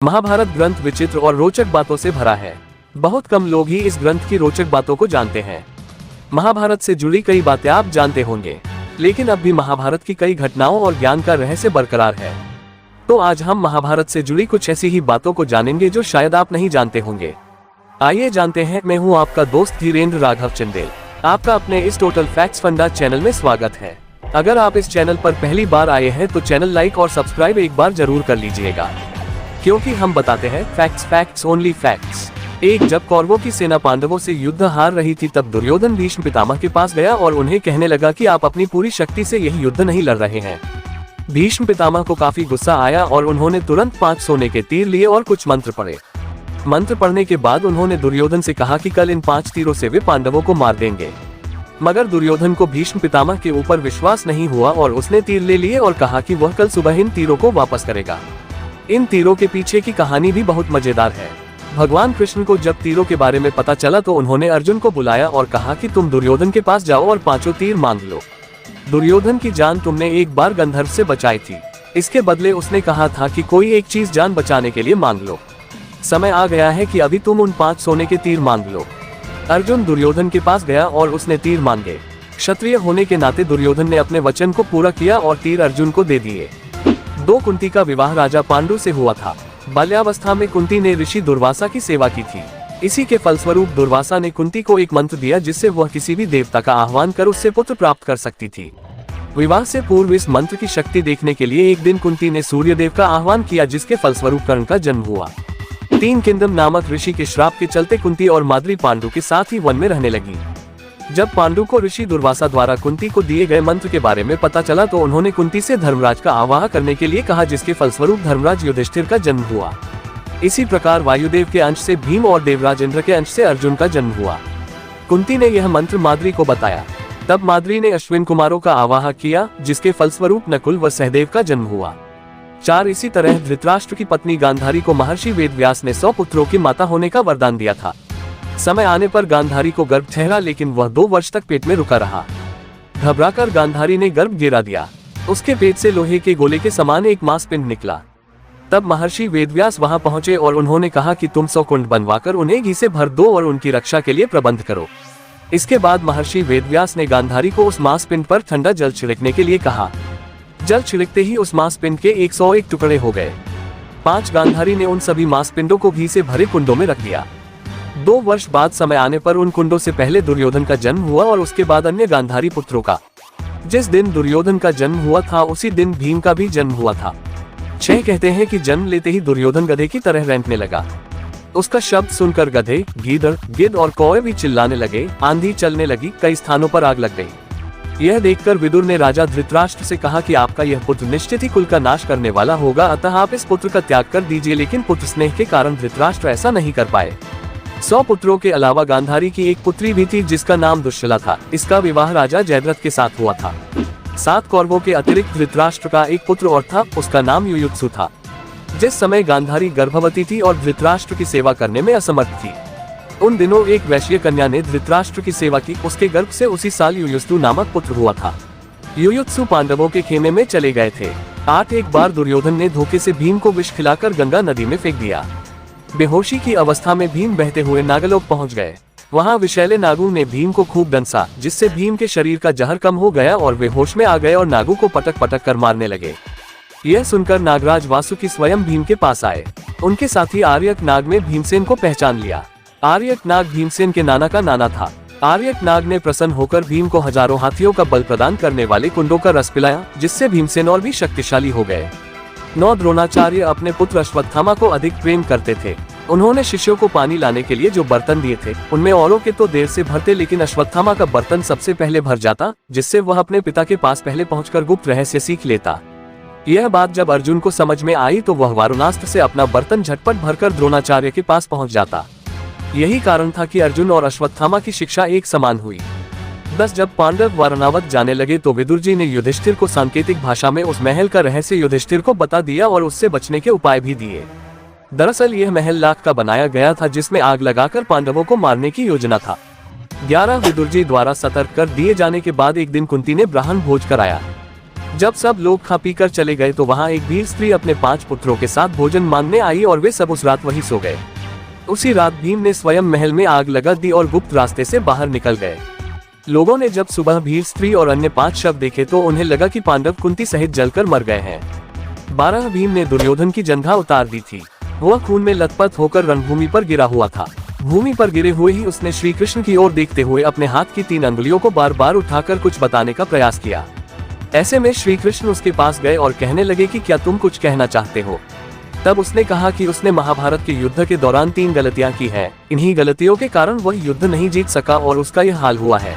महाभारत ग्रंथ विचित्र और रोचक बातों से भरा है। बहुत कम लोग ही इस ग्रंथ की रोचक बातों को जानते हैं। महाभारत से जुड़ी कई बातें आप जानते होंगे, लेकिन अब भी महाभारत की कई घटनाओं और ज्ञान का रहस्य बरकरार है। तो आज हम महाभारत से जुड़ी कुछ ऐसी ही बातों को जानेंगे जो शायद आप नहीं जानते होंगे। आइए जानते हैं। मैं हूं आपका दोस्त धीरेन्द्र राघव चंदेल। आपका अपने इस टोटल फैक्ट्स फंडा चैनल में स्वागत है। अगर आप इस चैनल पर पहली बार आए हैं तो चैनल लाइक और सब्सक्राइब एक बार जरूर कर लीजिएगा, क्योंकि हम बताते हैं फैक्ट्स, फैक्ट्स, ओनली फैक्ट्स। एक जब कौरवों की सेना पांडवों से युद्ध हार रही थी, तब दुर्योधन भीष्म पितामह के पास गया और उन्हें कहने लगा कि आप अपनी पूरी शक्ति से यह युद्ध नहीं लड़ रहे हैं। भीष्म पितामह को काफी गुस्सा आया और उन्होंने तुरंत 5 सोने के तीर लिए और कुछ मंत्र पढ़े। मंत्र पढ़ने के बाद उन्होंने दुर्योधन से कहा कि कल इन 5 तीरों से वे पांडवों को मार देंगे। मगर दुर्योधन को भीष्म पितामह के ऊपर विश्वास नहीं हुआ और उसने तीर ले लिए और कहा कि वह कल सुबह इन तीरों को वापस करेगा। इन तीरों के पीछे की कहानी भी बहुत मजेदार है। भगवान कृष्ण को जब तीरों के बारे में पता चला तो उन्होंने अर्जुन को बुलाया और कहा कि तुम दुर्योधन के पास जाओ और 5 तीर मांग लो। दुर्योधन की जान तुमने एक बार गंधर्व से बचाई थी, इसके बदले उसने कहा था कि कोई एक चीज जान बचाने के लिए मांग लो। समय आ गया है कि अभी तुम उन 5 सोने के तीर मांग लो। अर्जुन दुर्योधन के पास गया और उसने तीर मांगे। क्षत्रिय होने के नाते दुर्योधन ने अपने वचन को पूरा किया और तीर अर्जुन को दे दिए। 2 कुंती का विवाह राजा पांडु से हुआ था। बाल्यावस्था में कुंती ने ऋषि दुर्वासा की सेवा की थी। इसी के फलस्वरूप दुर्वासा ने कुंती को एक मंत्र दिया जिससे वह किसी भी देवता का आह्वान कर उससे पुत्र प्राप्त कर सकती थी। विवाह से पूर्व इस मंत्र की शक्ति देखने के लिए एक दिन कुंती ने सूर्यदेव का आह्वान किया, जिसके फलस्वरूप कर्ण का जन्म हुआ। 3 किंदम नामक ऋषि के श्राप के चलते कुंती और माद्री पांडु के साथ ही वन में रहने लगी। जब पांडु को ऋषि दुर्वासा द्वारा कुंती को दिए गए मंत्र के बारे में पता चला तो उन्होंने कुंती से धर्मराज का आवाह करने के लिए कहा, जिसके फलस्वरूप धर्मराज युधिष्ठिर का जन्म हुआ। इसी प्रकार वायुदेव के अंश से भीम और देवराज इंद्र के अंश से अर्जुन का जन्म हुआ। कुंती ने यह मंत्र माद्री को बताया। तब माद्री ने अश्विन कुमारों का आवाह किया, जिसके फलस्वरूप नकुल व सहदेव का जन्म हुआ। 4 इसी तरह धृतराष्ट्र की पत्नी गांधारी को महर्षि वेदव्यास ने 100 पुत्रों की माता होने का वरदान दिया था। समय आने पर गांधारी को गर्भ ठहरा, लेकिन वह 2 वर्ष तक पेट में रुका रहा। घबराकर गांधारी ने गर्भ गिरा दिया। उसके पेट से लोहे के गोले के समान एक मांसपिंड निकला। तब महर्षि वेदव्यास वहां पहुंचे और उन्होंने कहा कि तुम 100 कुंड बनवाकर उन्हें घी से भर दो और उनकी रक्षा के लिए प्रबंध करो। इसके बाद महर्षि वेदव्यास ने गांधारी को उस मांसपिंड पर ठंडा जल छिड़कने के लिए कहा। जल छिड़कते ही उस मांसपिंड के 101 टुकड़े हो गए। 5 गांधारी ने उन सभी मांसपिंडों को घी से भरे कुंडों में रख दिया। 2 वर्ष बाद समय आने पर उन कुंडों से पहले दुर्योधन का जन्म हुआ और उसके बाद अन्य गांधारी पुत्रों का। जिस दिन दुर्योधन का जन्म हुआ था उसी दिन भीम का भी जन्म हुआ था। 6 कहते हैं कि जन्म लेते ही दुर्योधन गधे की तरह रेंगने लगा। उसका शब्द सुनकर गधे, गीदड़, गिद्ध और कौवे भी चिल्लाने लगे। आंधी चलने लगी, कई स्थानों पर आग लग गई। यह देखकर विदुर ने राजा धृतराष्ट्र से कहा कि आपका यह पुत्र निश्चित ही कुल का नाश करने वाला होगा, अतः आप इस पुत्र का त्याग कर दीजिए। लेकिन पुत्र स्नेह के कारण धृतराष्ट्र ऐसा नहीं कर पाए। 100 पुत्रों के अलावा गांधारी की एक पुत्री भी थी जिसका नाम दुश्शला था। इसका विवाह राजा जयद्रथ के साथ हुआ था। 7 कौरवों के अतिरिक्त धृतराष्ट्र का एक पुत्र और था, उसका नाम युयुत्सु था। जिस समय गांधारी गर्भवती थी और धृतराष्ट्र की सेवा करने में असमर्थ थी, उन दिनों एक वैश्य कन्या ने धृतराष्ट्र की सेवा की। उसके गर्भ से उसी साल युयुत्सु नामक पुत्र हुआ था। युयुत्सु पांडवों के खेमे में चले गए थे। एक बार दुर्योधन ने धोखे से भीम को विष खिलाकर गंगा नदी में फेंक दिया। बेहोशी की अवस्था में भीम बहते हुए नागलोक पहुंच गए। वहां विषैले नागू ने भीम को खूब डंसा, जिससे भीम के शरीर का जहर कम हो गया और वे होश में आ गए और नागू को पटक पटक कर मारने लगे। यह सुनकर नागराज वासुकी स्वयं भीम के पास आए। उनके साथी आर्यक नाग ने भीमसेन को पहचान लिया। आर्यक नाग भीमसेन के नाना का नाना था। आर्यक नाग ने प्रसन्न होकर भीम को हजारों हाथियों का बल प्रदान करने वाले कुंडों का रस पिलाया, जिससे भीमसेन और भी शक्तिशाली हो गए। 9 द्रोणाचार्य अपने पुत्र अश्वत्थामा को अधिक प्रेम करते थे। उन्होंने शिष्यों को पानी लाने के लिए जो बर्तन दिए थे उनमें औरों के तो देर से भरते, लेकिन अश्वत्थामा का बर्तन सबसे पहले भर जाता, जिससे वह अपने पिता के पास पहले पहुंचकर गुप्त रहस्य सीख लेता। यह बात जब अर्जुन को समझ में आई तो वह वारुणास्त्र से अपना बर्तन झटपट भरकर द्रोणाचार्य के पास पहुंच जाता। यही कारण था कि अर्जुन और अश्वत्थामा की शिक्षा एक समान हुई। 10 जब पांडव वारणावत जाने लगे तो विदुर जी ने युधिष्ठिर को सांकेतिक भाषा में उस महल का रहस्य युधिष्ठिर को बता दिया और उससे बचने के उपाय भी दिए। दरअसल यह महल लाख का बनाया गया था, जिसमें आग लगाकर पांडवों को मारने की योजना था। 11 विदुर जी द्वारा सतर्क कर दिए जाने के बाद एक दिन कुंती ने ब्राह्मण भोज कराया। जब सब लोग खा पी कर चले गए तो वहाँ एक भील स्त्री अपने 5 पुत्रों के साथ भोजन मांगने आई और वे सब उस रात वहीं सो गए। उसी रात भीम ने स्वयं महल में आग लगा दी और गुप्त रास्ते से बाहर निकल गए। लोगों ने जब सुबह भील स्त्री और अन्य 5 शव देखे तो उन्हें लगा कि पांडव कुंती सहित जलकर मर गए हैं। 12 भीम ने दुर्योधन की जंघा उतार दी थी। वह खून में लथपथ होकर रणभूमि पर गिरा हुआ था। भूमि पर गिरे हुए ही उसने श्री कृष्ण की ओर देखते हुए अपने हाथ की 3 अंगुलियों को बार बार उठाकर कुछ बताने का प्रयास किया। ऐसे में श्री कृष्ण उसके पास गए और कहने लगे कि क्या तुम कुछ कहना चाहते हो। तब उसने कहा कि उसने महाभारत के युद्ध के दौरान 3 गलतियां की हैं। इन्हीं गलतियों के कारण वह युद्ध नहीं जीत सका और उसका यह हाल हुआ है।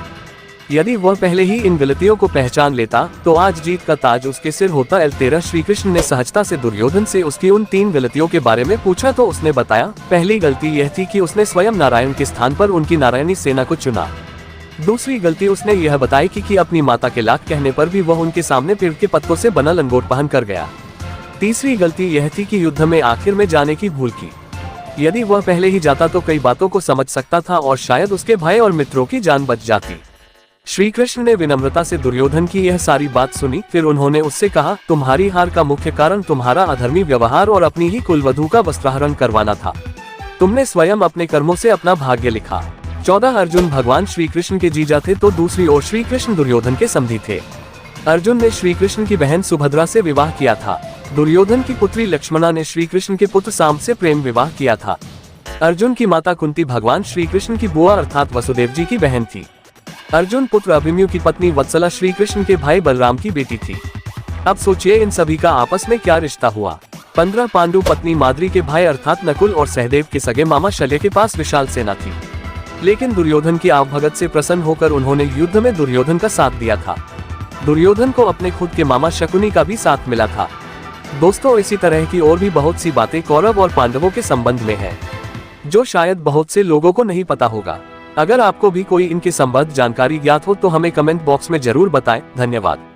यदि वह पहले ही इन गलतियों को पहचान लेता तो आज जीत का ताज उसके सिर होता। L13 श्री कृष्ण ने सहजता से दुर्योधन से उसकी उन 3 गलतियों के बारे में पूछा तो उसने बताया, पहली गलती यह थी कि उसने स्वयं नारायण के स्थान पर उनकी नारायणी सेना को चुना। दूसरी गलती उसने यह बताई कि अपनी माता के लाख कहने पर भी वह उनके सामने पेड़ के पत्तों से बना लंगोट पहन कर गया। तीसरी गलती यह थी कि युद्ध में आखिर में जाने की भूल की। यदि वह पहले ही जाता तो कई बातों को समझ सकता था और शायद उसके भाई और मित्रों की जान बच जाती। श्री कृष्ण ने विनम्रता से दुर्योधन की यह सारी बात सुनी। फिर उन्होंने उससे कहा, तुम्हारी हार का मुख्य कारण तुम्हारा अधर्मी व्यवहार और अपनी ही कुलवधू का वस्त्राहरण करवाना था। तुमने स्वयं अपने कर्मों से अपना भाग्य लिखा। 14 अर्जुन भगवान श्री कृष्ण के जीजा थे तो दूसरी ओर श्री कृष्ण दुर्योधन के समधी थे। अर्जुन ने श्री कृष्ण की बहन सुभद्रा से विवाह किया था। दुर्योधन की पुत्री लक्ष्मणा ने श्री कृष्ण के पुत्र साम से प्रेम विवाह किया था। अर्जुन की माता कुंती भगवान श्री कृष्ण की बुआ अर्थात वसुदेव जी की बहन थी। अर्जुन पुत्र अभिमन्यु की पत्नी वत्सला श्री कृष्ण के भाई बलराम की बेटी थी। अब सोचिए इन सभी का आपस में क्या रिश्ता हुआ। 15 पांडु पत्नी माद्री के भाई अर्थात नकुल और सहदेव के सगे मामा शल्य के पास विशाल सेना थी। लेकिन दुर्योधन की आवभगत से प्रसन्न होकर उन्होंने युद्ध में दुर्योधन का साथ दिया था। दुर्योधन को अपने खुद के मामा शकुनी का भी साथ मिला था। दोस्तों, इसी तरह की और भी बहुत सी बातें कौरव और पांडवों के संबंध में है जो शायद बहुत से लोगों को नहीं पता होगा। अगर आपको भी कोई इनके संबंध जानकारी ज्ञात हो तो हमें कमेंट बॉक्स में जरूर बताएं। धन्यवाद।